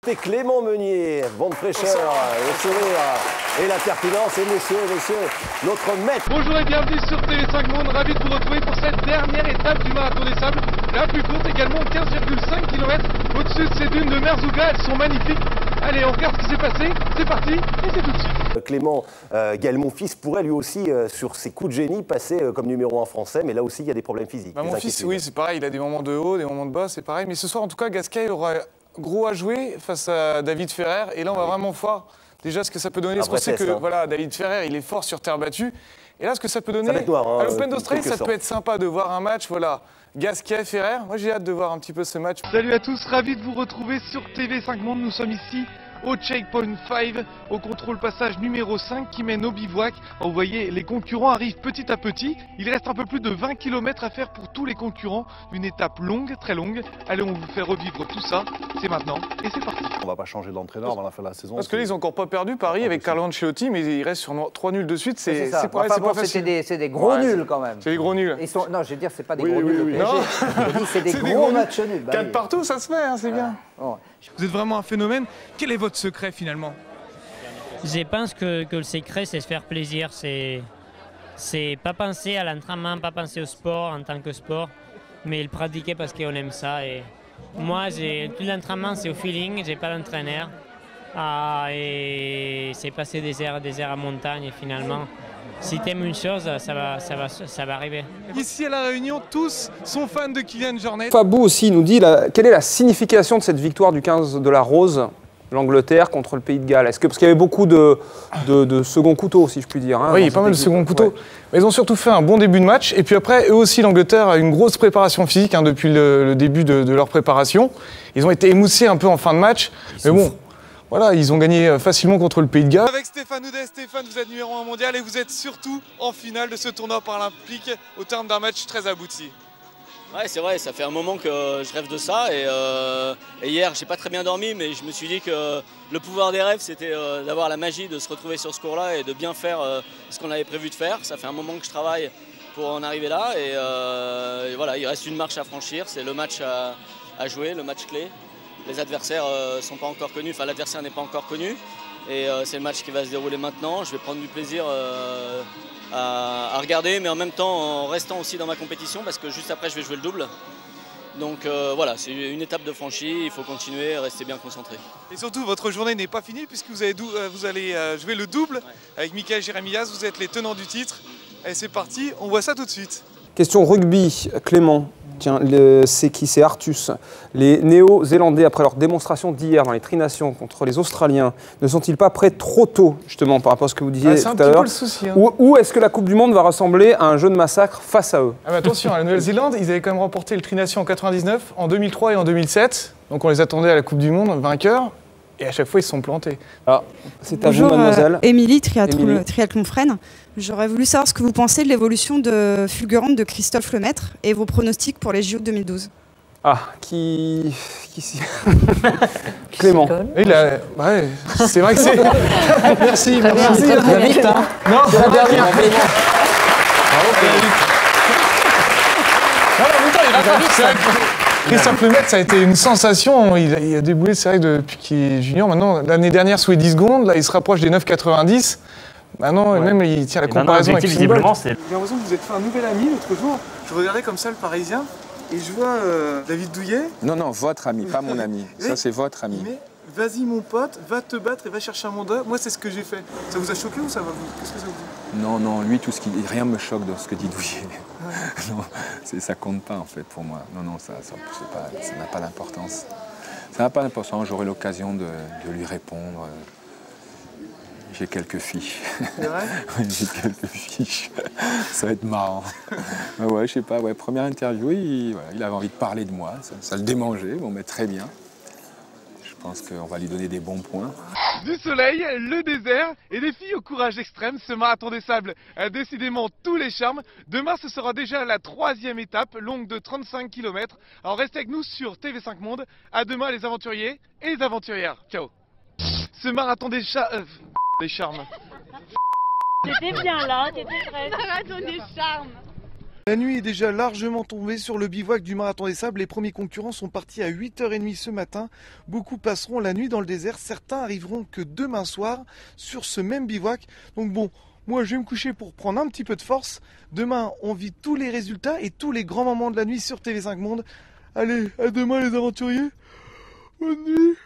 C'est Clément Meunier, bonne fraîcheur, le sourire et la pertinence. Et messieurs, notre maître. Bonjour et bienvenue sur TV5 Monde, ravi de vous retrouver pour cette dernière étape du Marathon des Sables. La plus courte également, 15,5 km au-dessus de ces dunes de Merzouga, elles sont magnifiques. Allez, on regarde ce qui s'est passé, c'est parti et c'est tout de suite. Clément Gaël, mon fils, pourrait lui aussi, sur ses coups de génie, passer comme numéro 1 français, mais là aussi il y a des problèmes physiques. Mon fils, oui, c'est pareil, il a des moments de haut, des moments de bas, c'est pareil. Mais ce soir, en tout cas, Gasquet aura gros à jouer face à David Ferrer. Et là, on va vraiment voir déjà ce que ça peut donner. Parce qu'on sait que voilà, David Ferrer, il est fort sur terre battue. Et là, ce que ça peut donner, à l'Open d'Australie, ça peut être sympa de voir un match, voilà, Gasquet, Ferrer. Moi, j'ai hâte de voir un petit peu ce match. Salut à tous, ravi de vous retrouver sur TV5 Monde. Nous sommes ici au checkpoint 5, au contrôle passage numéro 5 qui mène au bivouac. Vous voyez, les concurrents arrivent petit à petit. Il reste un peu plus de 20 km à faire pour tous les concurrents. Une étape longue, très longue. Allez, on vous fait revivre tout ça. C'est maintenant et c'est parti. On va pas changer d'entraîneur avant la fin de la saison. Parce que là, ils n'ont encore pas perdu Paris avec Carlo Ancelotti, mais ils restent sur 3 nuls de suite. C'est pas facile. C'est des gros nuls quand même. C'est des gros nuls. Non, je veux dire, c'est pas des gros nuls. C'est des gros matchs nuls. 4 partout, ça se fait, hein, c'est bien. Vous êtes vraiment un phénomène. Quel est votre secret finalement? Je pense que le secret, c'est se faire plaisir. C'est pas penser à l'entraînement, pas penser au sport en tant que sport, mais le pratiquer parce qu'on aime ça. Et moi, tout l'entraînement, c'est au feeling, j'ai pas d'entraîneur. Et c'est passer des heures à montagne et finalement, si tu aimes une chose, ça va arriver. Ici à La Réunion, tous sont fans de Kylian Jornet. Fabou aussi nous dit quelle est la signification de cette victoire du 15 de la Rose, l'Angleterre contre le Pays de Galles. Parce qu'il y avait beaucoup de second couteau, si je puis dire. Hein, oui, pas mal de second couteau. Ouais. Mais ils ont surtout fait un bon début de match. Et puis après, eux aussi, l'Angleterre a une grosse préparation physique depuis le début de leur préparation. Ils ont été émoussés un peu en fin de match. Mais bon, voilà, ils ont gagné facilement contre le Pays de Galles. Avec Stéphane Houdet. Stéphane, vous êtes numéro 1 mondial et vous êtes surtout en finale de ce tournoi paralympique au terme d'un match très abouti. Ouais, c'est vrai, ça fait un moment que je rêve de ça et hier j'ai pas très bien dormi, mais je me suis dit que le pouvoir des rêves c'était d'avoir la magie de se retrouver sur ce cours-là et de bien faire ce qu'on avait prévu de faire. Ça fait un moment que je travaille pour en arriver là et voilà, il reste une marche à franchir, c'est le match à jouer, le match clé. Les adversaires sont pas encore connus, enfin l'adversaire n'est pas encore connu et c'est le match qui va se dérouler maintenant. Je vais prendre du plaisir à regarder, mais en même temps en restant aussi dans ma compétition parce que juste après je vais jouer le double. Donc voilà, c'est une étape de franchie, il faut continuer, rester bien concentré. Et surtout, votre journée n'est pas finie puisque vous allez jouer le double avec Michael Jérémias, vous êtes les tenants du titre. Allez, c'est parti, on voit ça tout de suite. Question rugby, Clément. Tiens, c'est qui? C'est Artus. Les Néo-Zélandais, après leur démonstration d'hier dans les Trinations contre les Australiens, ne sont-ils pas prêts trop tôt, justement, par rapport à ce que vous disiez tout à l'heure? C'est un petit peu le souci. Ou est-ce que la Coupe du Monde va ressembler à un jeu de massacre face à eux? Mais attention, la Nouvelle-Zélande, ils avaient quand même remporté le Trination en 99, en 2003 et en 2007. Donc on les attendait à la Coupe du Monde, vainqueurs. Et à chaque fois, ils se sont plantés. Alors, c'est à vous, mademoiselle. Émilie, triathlon Freine. J'aurais voulu savoir ce que vous pensez de l'évolution fulgurante de Christophe Lemaître et vos pronostics pour les JO 2012. Ah, Clément. Ouais, c'est vrai que c'est... Merci. Vite, hein. Non, c'est la dernière. Christophe Lemaître, ça a été une sensation. Il a déboulé, c'est vrai, depuis qu'il est junior. Maintenant, l'année dernière, sous les 10 secondes, là, il se rapproche des 9,90. Maintenant, même, il tient la comparaison avec visiblement, c'est... J'ai l'impression que vous êtes fait un nouvel ami l'autre jour. Je regardais comme ça le Parisien et je vois David Douillet. Non, votre ami, pas mon ami. Ça, c'est votre ami. Mais vas-y, mon pote, va te battre et va chercher un mandat. Moi, c'est ce que j'ai fait. Ça vous a choqué ou ça va vous? Qu'est-ce que ça vous dit? Non, lui, rien me choque dans ce que dit Douillet. Non, ça compte pas, en fait, pour moi. Non, ça n'a pas d'importance. Ça n'a pas d'importance, j'aurai l'occasion de lui répondre. J'ai quelques fiches. C'est vrai? Oui, j'ai quelques fiches. Ça va être marrant. Ouais, je sais pas, première interview, il avait envie de parler de moi. Ça le démangeait, bon, mais très bien. Je pense qu'on va lui donner des bons points. Du soleil, le désert et des filles au courage extrême, ce marathon des sables a décidément tous les charmes. Demain, ce sera déjà la 3e étape, longue de 35 km. Alors restez avec nous sur TV5 Monde. À demain les aventuriers et les aventurières. Ciao. Ce marathon des charmes. T'étais bien là, t'étais prête. Marathon des charmes. La nuit est déjà largement tombée sur le bivouac du Marathon des Sables. Les premiers concurrents sont partis à 8h30 ce matin. Beaucoup passeront la nuit dans le désert. Certains arriveront que demain soir sur ce même bivouac. Donc bon, moi je vais me coucher pour prendre un petit peu de force. Demain, on vit tous les résultats et tous les grands moments de la nuit sur TV5 Monde. Allez, à demain les aventuriers. Bonne nuit.